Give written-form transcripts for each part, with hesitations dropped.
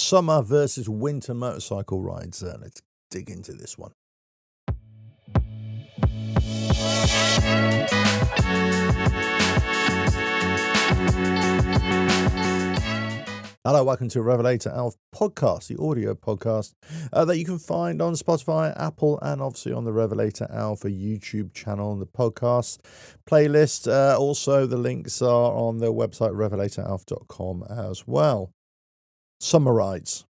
Summer versus winter motorcycle rides. Let's dig into this one. Hello, welcome to RevelatorAlf podcast, the audio podcast that you can find on Spotify, Apple, and obviously on the RevelatorAlf YouTube channel and the podcast playlist. Also, the links are on their website, RevelatorAlf.com as well. Summer rides.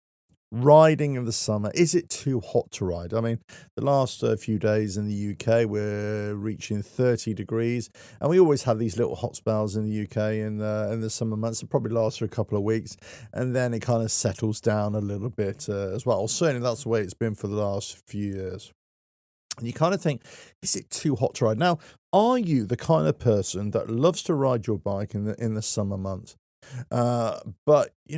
Riding in the summer, is it too hot to ride? I mean, the last few days in the UK, we're reaching 30 degrees, and we always have these little hot spells in the UK in the summer months. It probably lasts for a couple of weeks, and then it kind of settles down a little bit as well. Certainly, that's the way it's been for the last few years. And you kind of think, is it too hot to ride? Now, are you the kind of person that loves to ride your bike in the summer months? But you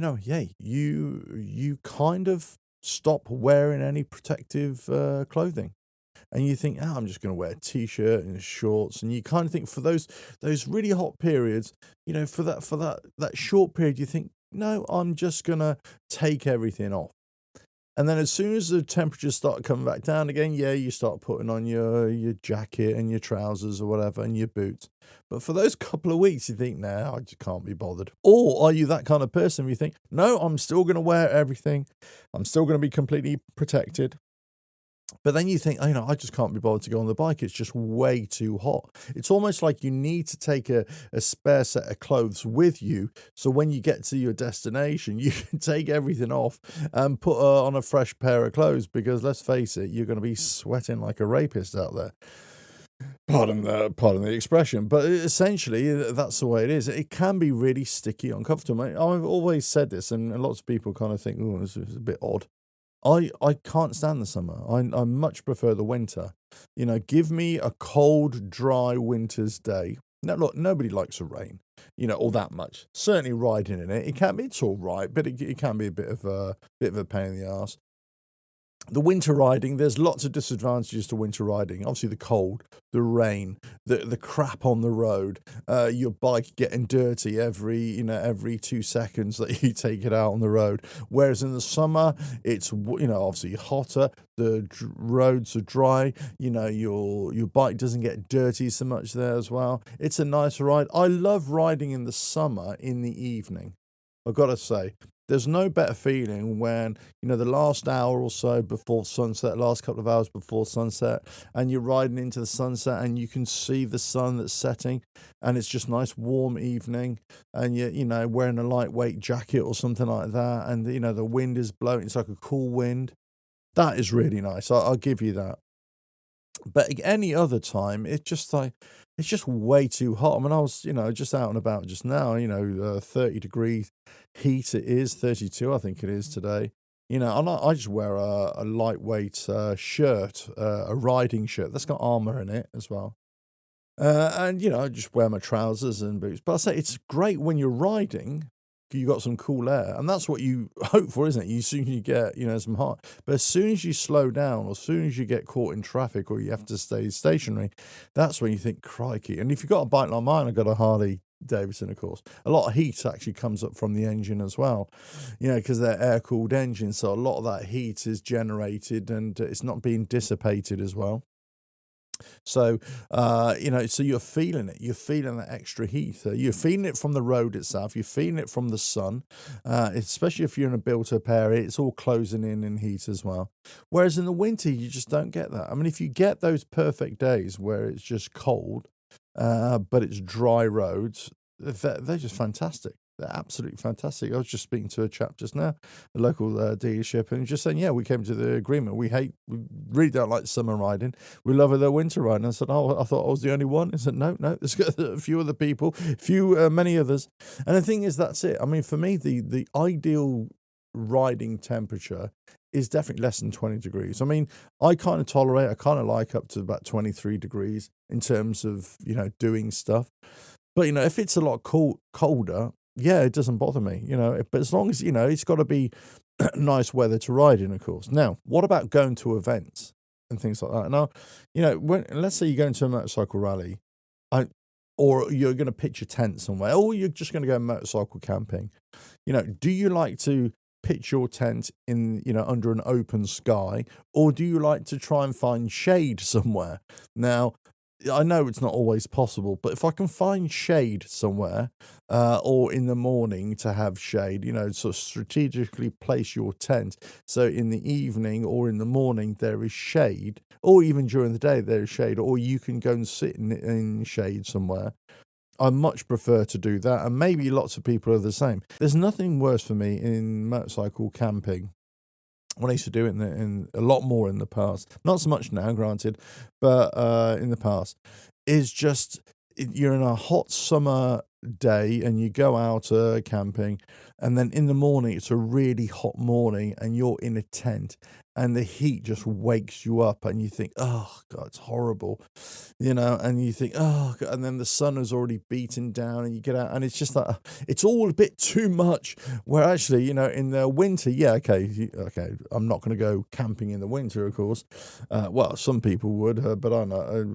kind of stop wearing any protective clothing, and you think, I'm just going to wear a t-shirt and shorts, and you kind of think for those really hot periods, for that short period, you think, no, I'm just going to take everything off. And then as soon as the temperatures start coming back down again, you start putting on your jacket and your trousers or whatever and your boots. But for those couple of weeks, you think, I just can't be bothered. Or are you that kind of person where you think, no, I'm still going to wear everything. I'm still going to be completely protected. But then you think, I just can't be bothered to go on the bike. It's just way too hot. It's almost like you need to take a spare set of clothes with you. So when you get to your destination, you can take everything off and put on a fresh pair of clothes. Because let's face it, you're going to be sweating like a rapist out there. Pardon the expression. But essentially, that's the way it is. It can be really sticky, uncomfortable. I've always said this, and lots of people kind of think, this is a bit odd. I can't stand the summer. I much prefer the winter. Give me a cold, dry winter's day. Now, look, nobody likes the rain, all that much. Certainly riding in it, it's all right, but it can be a bit of a pain in the arse. The winter riding, there's lots of disadvantages to winter riding. Obviously, the cold, the rain, the crap on the road, your bike getting dirty every 2 seconds that you take it out on the road. Whereas in the summer, it's obviously hotter. The roads are dry. Your bike doesn't get dirty so much there as well. It's a nice ride. I love riding in the summer in the evening. I've got to say. There's no better feeling when, the last hour or so before sunset, last couple of hours before sunset, and you're riding into the sunset and you can see the sun that's setting, and it's just nice warm evening, and you're wearing a lightweight jacket or something like that, and the wind is blowing. It's like a cool wind. That is really nice. I'll give you that. But any other time, it's just way too hot. I mean, I was, just out and about just now, 30 degree heat it is, 32, I think it is today. And I just wear a lightweight shirt, a riding shirt that's got armor in it as well. And, I just wear my trousers and boots. But I say it's great when you're riding. You got some cool air, and that's what you hope for, isn't it? You soon you get some hot, but as soon as you slow down, or as soon as you get caught in traffic, or you have to stay stationary, that's when you think, crikey. And if you've got a bike like mine, I've got a Harley Davidson, of course. A lot of heat actually comes up from the engine as well, because they're air-cooled engines, so a lot of that heat is generated and it's not being dissipated as well. So, so you're feeling it. You're feeling that extra heat. You're feeling it from the road itself. You're feeling it from the sun, especially if you're in a built-up area. It's all closing in heat as well. Whereas in the winter, you just don't get that. I mean, if you get those perfect days where it's just cold, but it's dry roads, they're just fantastic. They're absolutely fantastic. I was just speaking to a chap just now, a local dealership, and just saying, we came to the agreement. We really don't like summer riding. We love the winter riding. I said, I thought I was the only one. He said, no, there's a few other people, many others. And the thing is, that's it. I mean, for me, the ideal riding temperature is definitely less than 20 degrees. I mean, I kind of like up to about 23 degrees in terms of, doing stuff. But, if it's a lot colder, it doesn't bother me, but as long as, it's got to be nice weather to ride in, of course. Now, what about going to events and things like that? Now, let's say you're going to a motorcycle rally, or you're going to pitch a tent somewhere, or you're just going to go motorcycle camping. Do you like to pitch your tent in, under an open sky, or do you like to try and find shade somewhere? Now, I know it's not always possible, but if I can find shade somewhere, or in the morning to have shade, sort of strategically place your tent so in the evening or in the morning there is shade, or even during the day there is shade, or you can go and sit in shade somewhere. I much prefer to do that, and maybe lots of people are the same. There's nothing worse for me in motorcycle camping. When I used to do it in a lot more in the past, not so much now, granted, but in the past, is just you're in a hot summer day and you go out camping, and then in the morning it's a really hot morning and you're in a tent and the heat just wakes you up and you think, oh God, it's horrible, and you think, oh God, and then the sun has already beaten down and you get out and it's just like, it's all a bit too much. Where actually, in the winter, yeah, okay, I'm not going to go camping in the winter, of course. Well, some people would, but I'm not.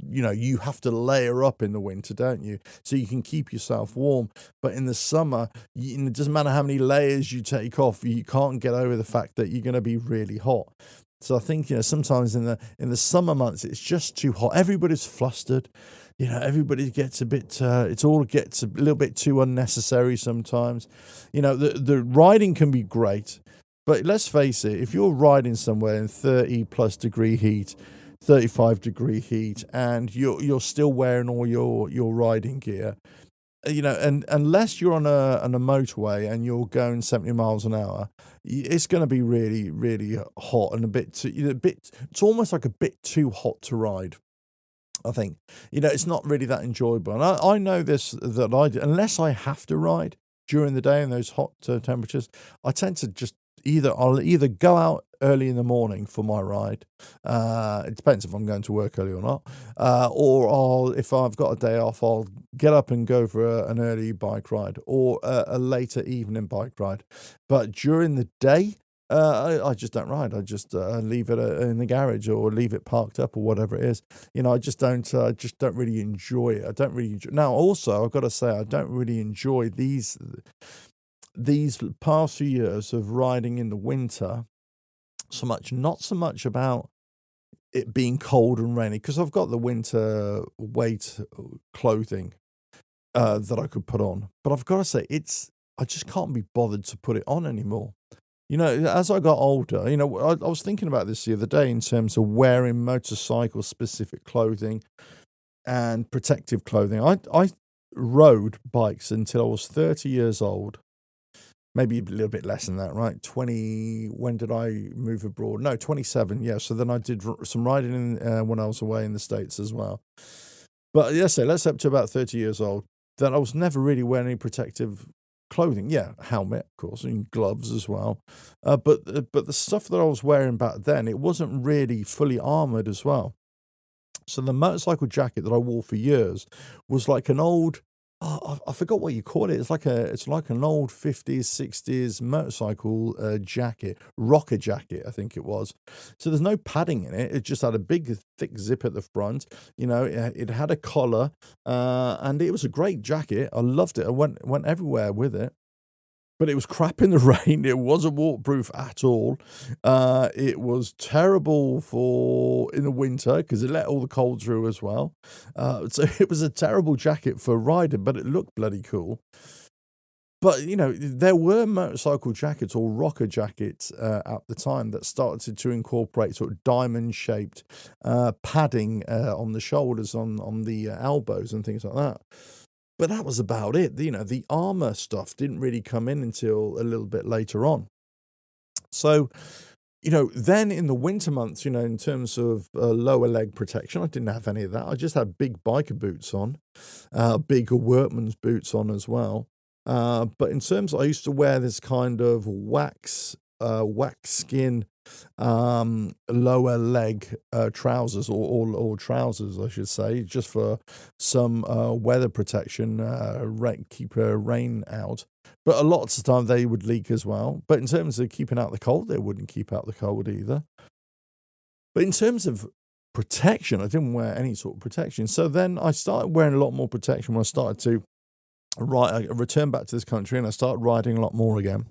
You have to layer up in the winter, don't you? So you can keep yourself warm. But in the summer, it doesn't matter how many layers you take off, you can't get over the fact that you're going to be really hot. So I think, sometimes in the summer months, it's just too hot. Everybody's flustered. Everybody gets it all gets a little bit too unnecessary sometimes. The riding can be great, but let's face it, if you're riding somewhere in 30 plus degree heat, 35-degree heat, and you're still wearing all your riding gear, and unless you're on a motorway and you're going 70 miles an hour, it's going to be really, really hot and it's almost like a bit too hot to ride. I think, it's not really that enjoyable. And I know this, that unless I have to ride during the day in those hot temperatures, I tend to just I'll either go out early in the morning for my ride. It depends if I'm going to work early or not. Or if I've got a day off, I'll get up and go for an early bike ride or a later evening bike ride. But during the day, I just don't ride. I just leave it in the garage or leave it parked up or whatever it is. I just don't really enjoy it. I don't really enjoy. Now, also, I've got to say, I don't really enjoy these past few years of riding in the winter so much. Not so much about it being cold and rainy, because I've got the winter weight clothing that I could put on. But I've got to say, I just can't be bothered to put it on anymore. As I got older, I was thinking about this the other day in terms of wearing motorcycle-specific clothing and protective clothing. I rode bikes until I was 30 years old. Maybe a little bit less than that, right? 20, when did I move abroad? No, 27, yeah. So then I did some riding when I was away in the States as well. But let's up to about 30 years old. Then I was never really wearing any protective clothing. Yeah, helmet, of course, and gloves as well. But the stuff that I was wearing back then, it wasn't really fully armored as well. So the motorcycle jacket that I wore for years was like an old, I forgot what you call it. It's like an old 50s, 60s motorcycle jacket, rocker jacket, I think it was. So there's no padding in it. It just had a big, thick zip at the front. It had a collar, and it was a great jacket. I loved it. I went everywhere with it. But it was crap in the rain. It wasn't waterproof at all. It was terrible in the winter because it let all the cold through as well. So it was a terrible jacket for riding, but it looked bloody cool. But, there were motorcycle jackets or rocker jackets at the time that started to incorporate sort of diamond-shaped padding on the shoulders, on the elbows and things like that. But that was about it. The armor stuff didn't really come in until a little bit later on. So, then in the winter months, in terms of lower leg protection, I didn't have any of that. I just had big biker boots on, big workman's boots on as well. But in terms, I used to wear this kind of wax skin lower leg trousers or trousers, I should say, just for some weather protection, keep rain out. But a lot of the time they would leak as well. But in terms of keeping out the cold, they wouldn't keep out the cold either. But in terms of protection, I didn't wear any sort of protection. So then I started wearing a lot more protection when I started to ride. I returned back to this country and I started riding a lot more again.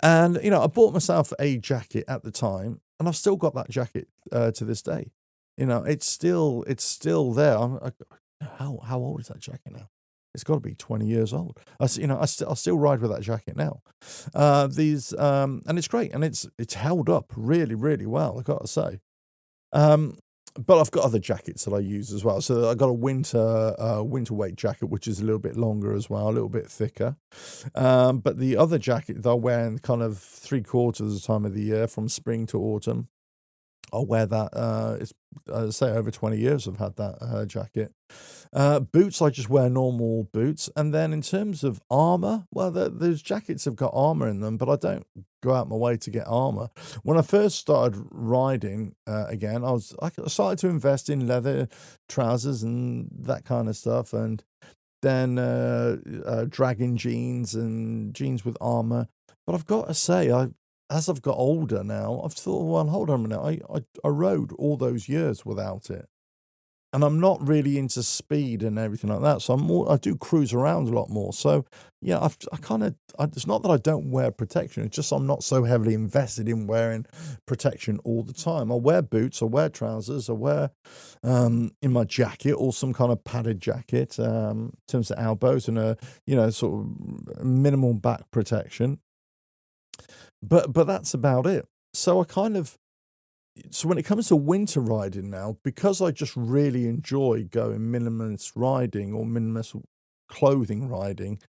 And, I bought myself a jacket at the time, and I've still got that jacket, to this day. It's still there. How old is that jacket now? It's gotta be 20 years old. I still ride with that jacket now. And it's great, and it's held up really, really well, I've gotta say. Um, but I've got other jackets that I use as well. So I've got a winter weight jacket, which is a little bit longer as well, a little bit thicker. But the other jacket that I wear in kind of 3/4 of the time of the year, from spring to autumn, I'll wear that. It's say over 20 years I've had that jacket. Boots, I just wear normal boots. And then in terms of armor, well, those jackets have got armor in them, but I don't go out my way to get armor. When I first started riding again, I started to invest in leather trousers and that kind of stuff, and then dragging jeans and jeans with armor. But I've got to say, as I've got older now, I've thought, well, hold on a minute. I rode all those years without it, and I'm not really into speed and everything like that. So I do cruise around a lot more. So yeah, it's not that I don't wear protection. It's just I'm not so heavily invested in wearing protection all the time. I wear boots, I wear trousers, I wear in my jacket, or some kind of padded jacket, in terms of elbows, and a sort of minimal back protection. But that's about it. So when it comes to winter riding now, because I just really enjoy going minimalist riding or minimalist clothing riding,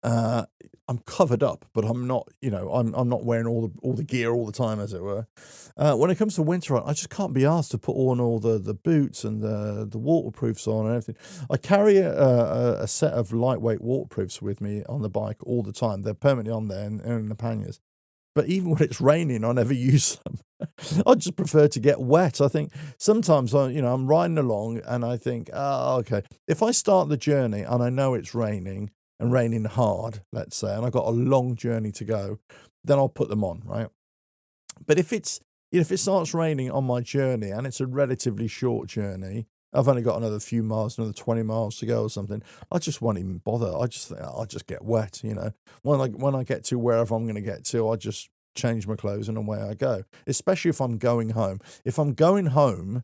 uh, I'm covered up, but I'm not, I'm not wearing all the gear all the time, as it were. When it comes to winter, I just can't be asked to put on all the boots and the waterproofs on and everything. I carry a set of lightweight waterproofs with me on the bike all the time. They're permanently on there in the panniers. But even when it's raining, I never use them. I just prefer to get wet. I think sometimes I'm riding along and I think, oh, okay, if I start the journey and I know it's raining and raining hard, let's say, and I've got a long journey to go, then I'll put them on, right? But if it starts raining on my journey and it's a relatively short journey, I've only got another few miles, another 20 miles to go or something, I just won't even bother. I just think I'll just get wet. When I get to wherever I'm going to get to, I just change my clothes and away I go. Especially if I'm going home. If I'm going home,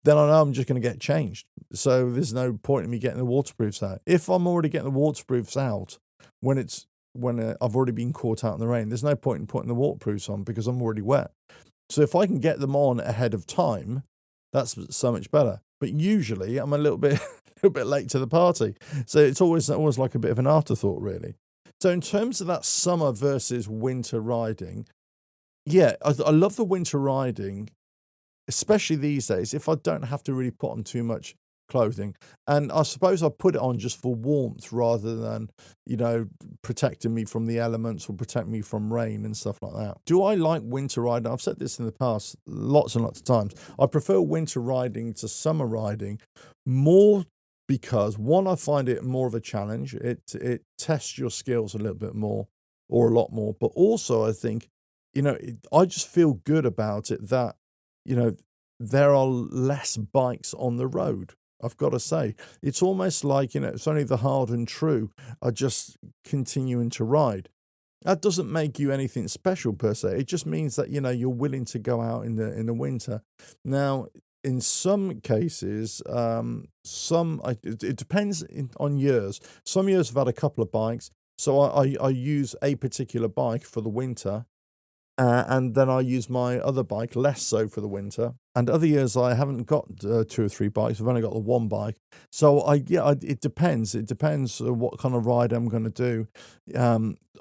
then I know I'm just going to get changed. So there's no point in me getting the waterproofs out. If I'm already getting the waterproofs out when I've already been caught out in the rain, there's no point in putting the waterproofs on because I'm already wet. So if I can get them on ahead of time, that's so much better. But usually I'm a little bit a bit late to the party. So it's always like a bit of an afterthought, really. So in terms of that summer versus winter riding, yeah, I love the winter riding, especially these days, if I don't have to really put on too much clothing. And I suppose I put it on just for warmth rather than, protecting me from the elements or protect me from rain and stuff like that. Do I like winter riding? I've said this in the past lots and lots of times. I prefer winter riding to summer riding more because, one, I find it more of a challenge. It tests your skills a little bit more, or a lot more. But also I think, I just feel good about it that, you know, there are less bikes on the road. I've got to say, it's almost like, it's only the hard and true are just continuing to ride. That doesn't make you anything special per se. It just means that, you're willing to go out in the winter. Now, in some cases, it depends on years. Some years I've had a couple of bikes, so I use a particular bike for the winter, and then I use my other bike less so for the winter. And other years I haven't got 2 or 3 bikes. I've only got the one bike. So it depends. It depends what kind of ride I'm going to do.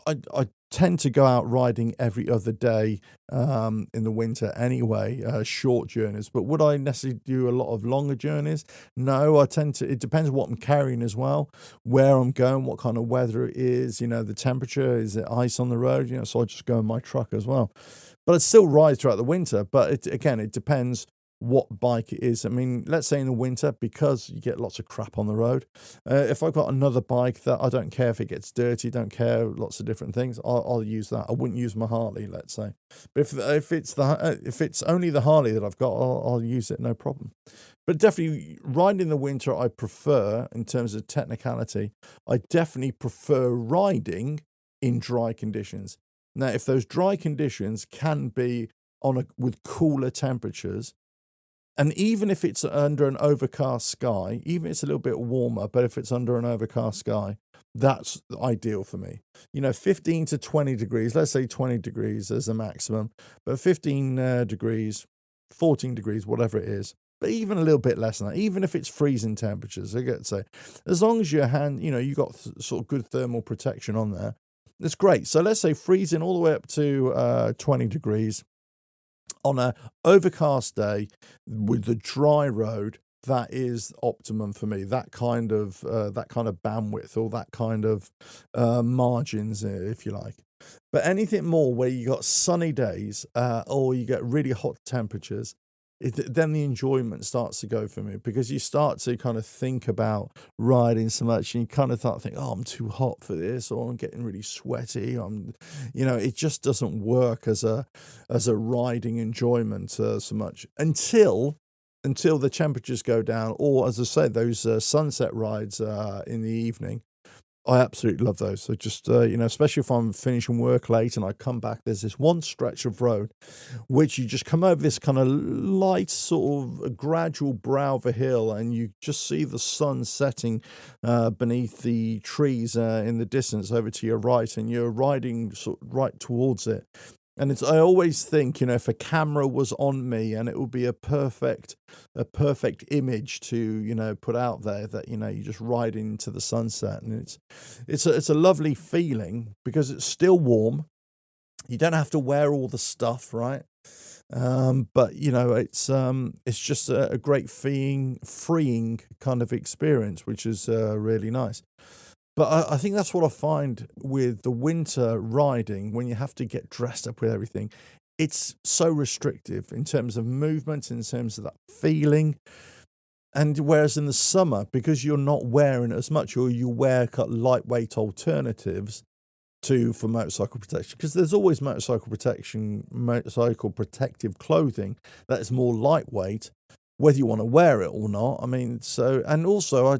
I tend to go out riding every other day in the winter anyway, short journeys. But would I necessarily do a lot of longer journeys? No, it depends what I'm carrying as well, where I'm going, what kind of weather it is, the temperature, is it ice on the road, so I just go in my truck as well. But I'd still ride throughout the winter, but it depends what bike it is. I mean, let's say in the winter, because you get lots of crap on the road, if I've got another bike that I don't care if it gets dirty, don't care, lots of different things, I'll use that. I wouldn't use my Harley, let's say. But if it's only the Harley that I've got, I'll use it, no problem. But definitely, riding in the winter, I prefer, in terms of technicality, I definitely prefer riding in dry conditions. Now, if those dry conditions can be with cooler temperatures, and even if it's under an overcast sky, even if it's a little bit warmer, but if it's under an overcast sky, that's ideal for me. 15 to 20 degrees, let's say 20 degrees as a maximum, but 15 degrees, 14 degrees, whatever it is, but even a little bit less than that, even if it's freezing temperatures, I get to say, as long as your hand, you got sort of good thermal protection on there, it's great. So let's say freezing all the way up to 20 degrees on a overcast day with the dry road. That is optimum for me. That kind of bandwidth, or that kind of margins, if you like. But anything more where you got sunny days or you get really hot temperatures, then the enjoyment starts to go for me, because you start to kind of think about riding so much, and you kind of start thinking, oh, I'm too hot for this, or I'm getting really sweaty. It just doesn't work as a riding enjoyment so much until the temperatures go down, or as I say, those sunset rides in the evening. I absolutely love those. So just, especially if I'm finishing work late and I come back, there's this one stretch of road which you just come over this kind of light, sort of a gradual brow of a hill, and you just see the sun setting beneath the trees in the distance over to your right, and you're riding sort of right towards it. And I always think, if a camera was on me, and it would be a perfect image to, put out there, that, you just ride into the sunset, and it's a lovely feeling, because it's still warm. You don't have to wear all the stuff, right? But it's just a great freeing kind of experience, which is really nice. But I think that's what I find with the winter riding, when you have to get dressed up with everything. It's so restrictive in terms of movement, in terms of that feeling. And whereas in the summer, because you're not wearing it as much, or you wear lightweight alternatives for motorcycle protection, because there's always motorcycle protective clothing that is more lightweight, whether you want to wear it or not. I mean, and also,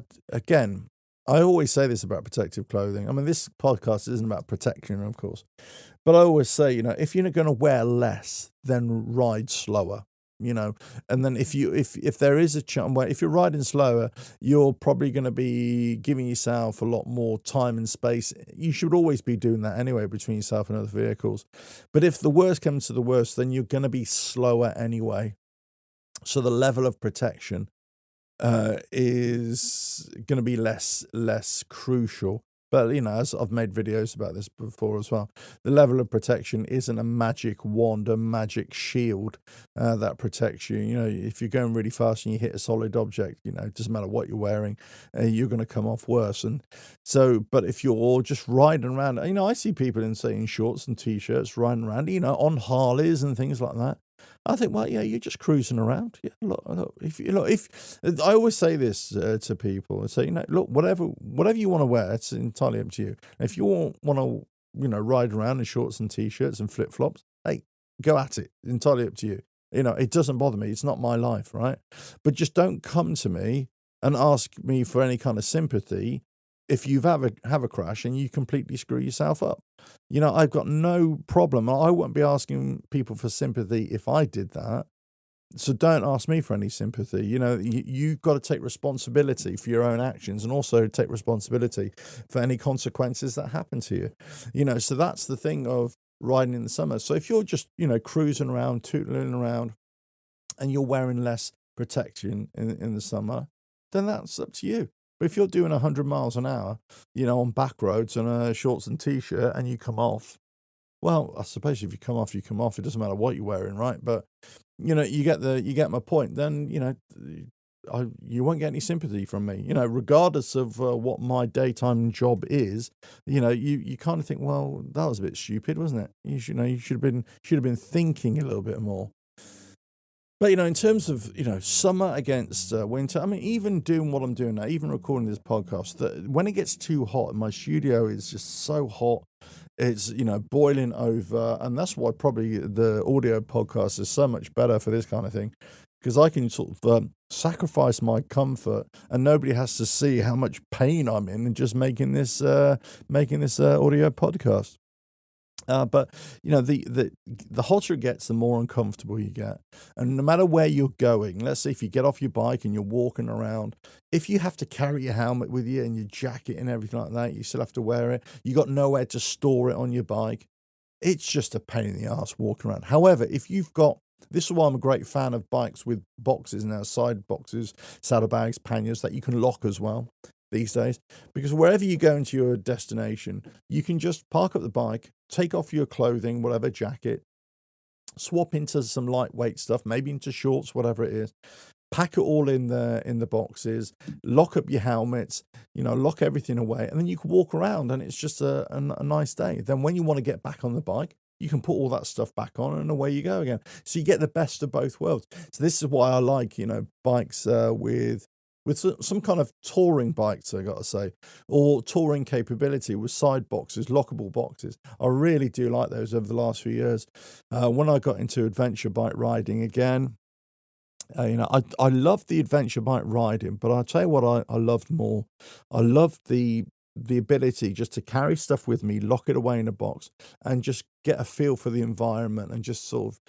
I always say this about protective clothing. I mean, this podcast isn't about protection, of course, but I always say, if you're going to wear less, then ride slower. And then if there is a chance, if you're riding slower, you're probably going to be giving yourself a lot more time and space. You should always be doing that anyway, between yourself and other vehicles. But if the worst comes to the worst, then you're going to be slower anyway. So the level of protection is going to be less crucial. But, as I've made videos about this before as well, the level of protection isn't a magic wand, a magic shield that protects you. If you're going really fast and you hit a solid object, it doesn't matter what you're wearing, you're going to come off worse. And so, but if you're just riding around, I see people in shorts and t-shirts riding around, on Harleys and things like that. I think, well, yeah, you're just cruising around. Yeah, look. If I always say this to people, I say, look, whatever you want to wear, it's entirely up to you. If you want to, ride around in shorts and t-shirts and flip flops, hey, go at it. Entirely up to you. It doesn't bother me. It's not my life, right? But just don't come to me and ask me for any kind of sympathy if you've have a crash and you completely screw yourself up. I've got no problem. I won't be asking people for sympathy if I did that. So don't ask me for any sympathy. You've got to take responsibility for your own actions, and also take responsibility for any consequences that happen to you. So that's the thing of riding in the summer. So if you're just, cruising around, tootling around, and you're wearing less protection in the summer, then that's up to you. But if you're doing 100 miles an hour, on back roads and a shorts and t-shirt, and you come off, well, I suppose if you come off, you come off. It doesn't matter what you're wearing, right? But you get my point. Then you won't get any sympathy from me. Regardless of what my daytime job is. You kind of think, well, that was a bit stupid, wasn't it? You should have been thinking a little bit more. But, in terms of, summer against winter, I mean, even doing what I'm doing now, even recording this podcast, that when it gets too hot, my studio is just so hot, it's, boiling over. And that's why probably the audio podcast is so much better for this kind of thing, because I can sort of sacrifice my comfort, and nobody has to see how much pain I'm in just making this audio podcast. But the hotter it gets, the more uncomfortable you get. And no matter where you're going, let's say if you get off your bike and you're walking around, if you have to carry your helmet with you and your jacket and everything like that, you still have to wear it. You got nowhere to store it on your bike. It's just a pain in the ass walking around. However, if you've got, this is why I'm a great fan of bikes with boxes now, side boxes, saddlebags, panniers that you can lock as well these days, because wherever you go into your destination, you can just park up the bike, take off your clothing, whatever, jacket, swap into some lightweight stuff, maybe into shorts, whatever it is, pack it all in the boxes, lock up your helmets, lock everything away, and then you can walk around and it's just a nice day. Then when you want to get back on the bike, you can put all that stuff back on and away you go again. So you get the best of both worlds. So this is why I like, bikes with some kind of touring bikes, I got to say, or touring capability with side boxes, lockable boxes. I really do like those over the last few years. When I got into adventure bike riding again, I love the adventure bike riding, but I'll tell you what I loved more. I loved the ability just to carry stuff with me, lock it away in a box, and just get a feel for the environment and just sort of,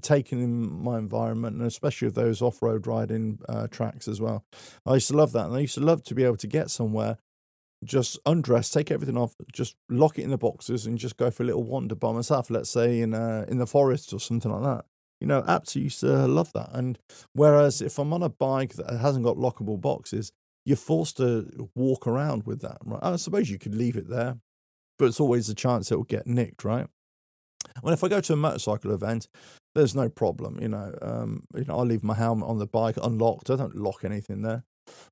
taking in my environment, and especially with those off-road riding tracks as well. I used to love that, and I used to love to be able to get somewhere, just undress, take everything off, just lock it in the boxes, and just go for a little wander by myself. Let's say in the forest or something like that. Absolutely used to love that. And whereas if I'm on a bike that hasn't got lockable boxes, you're forced to walk around with that. Right? I suppose you could leave it there, but it's always a chance it will get nicked, right? Well, if I go to a motorcycle event, there's no problem. I leave my helmet on the bike unlocked. I don't lock anything there,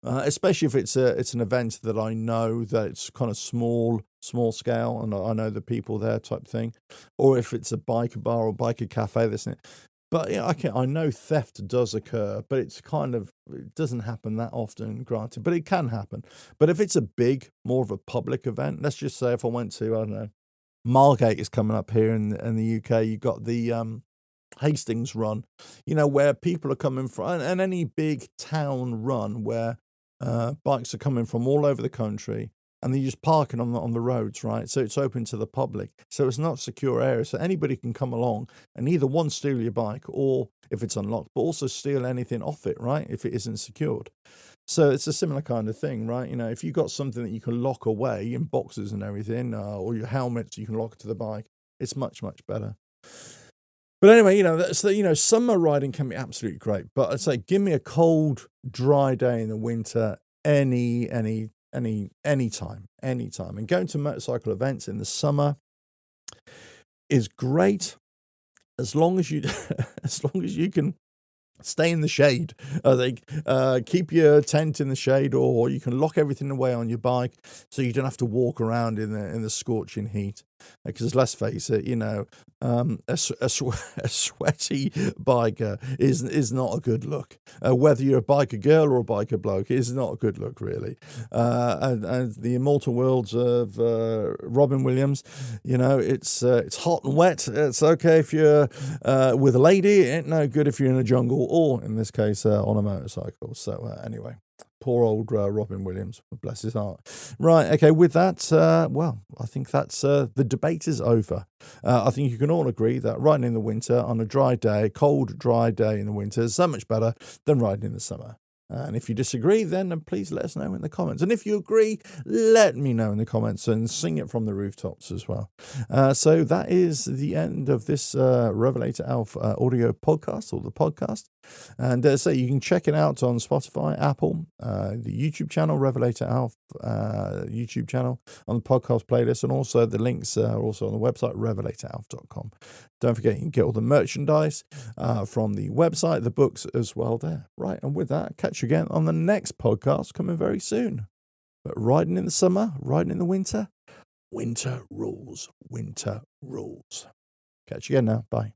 especially if it's an event that I know that it's kind of small scale, and I know the people there type thing, or if it's a biker bar or biker cafe, this and it. But I know theft does occur, but it doesn't happen that often, granted, but it can happen. But if it's a big, more of a public event, let's just say if I went to, I don't know, Margate is coming up here in the UK. You got the Hastings run, where people are coming from, and any big town run where bikes are coming from all over the country, and they're just parking on the roads, right? So it's open to the public. So it's not a secure area. So anybody can come along and either one, steal your bike, or if it's unlocked, but also steal anything off it, right? If it isn't secured. So it's a similar kind of thing, right? If you've got something that you can lock away in boxes and everything, or your helmets, you can lock it to the bike. It's much, much better. But anyway, summer riding can be absolutely great. But I'd say give me a cold, dry day in the winter any time. And going to motorcycle events in the summer is great as long as you can stay in the shade. I think keep your tent in the shade, or you can lock everything away on your bike so you don't have to walk around in the scorching heat. Because let's face it, a sweaty biker is not a good look. Whether you're a biker girl or a biker bloke, it is not a good look, really. And the immortal worlds of Robin Williams, it's hot and wet. It's okay if you're with a lady. It ain't no good if you're in a jungle, or in this case, on a motorcycle. So anyway. Poor old Robin Williams, bless his heart. Right, okay, with that, I think that's the debate is over. I think you can all agree that riding in the winter on a dry day, cold, dry day in the winter is so much better than riding in the summer. And if you disagree, then please let us know in the comments. And if you agree, let me know in the comments and sing it from the rooftops as well. So that is the end of this RevelatorAlf audio podcast, or the podcast. And so you can check it out on Spotify, Apple, the YouTube channel, RevelatorAlf YouTube channel, on the podcast playlist, and also the links are also on the website, RevelatorAlf.com. Don't forget, you can get all the merchandise from the website, the books as well there. Right, and with that, catch you again on the next podcast coming very soon. But riding in the summer, riding in the winter, winter rules, winter rules. Catch you again now. Bye.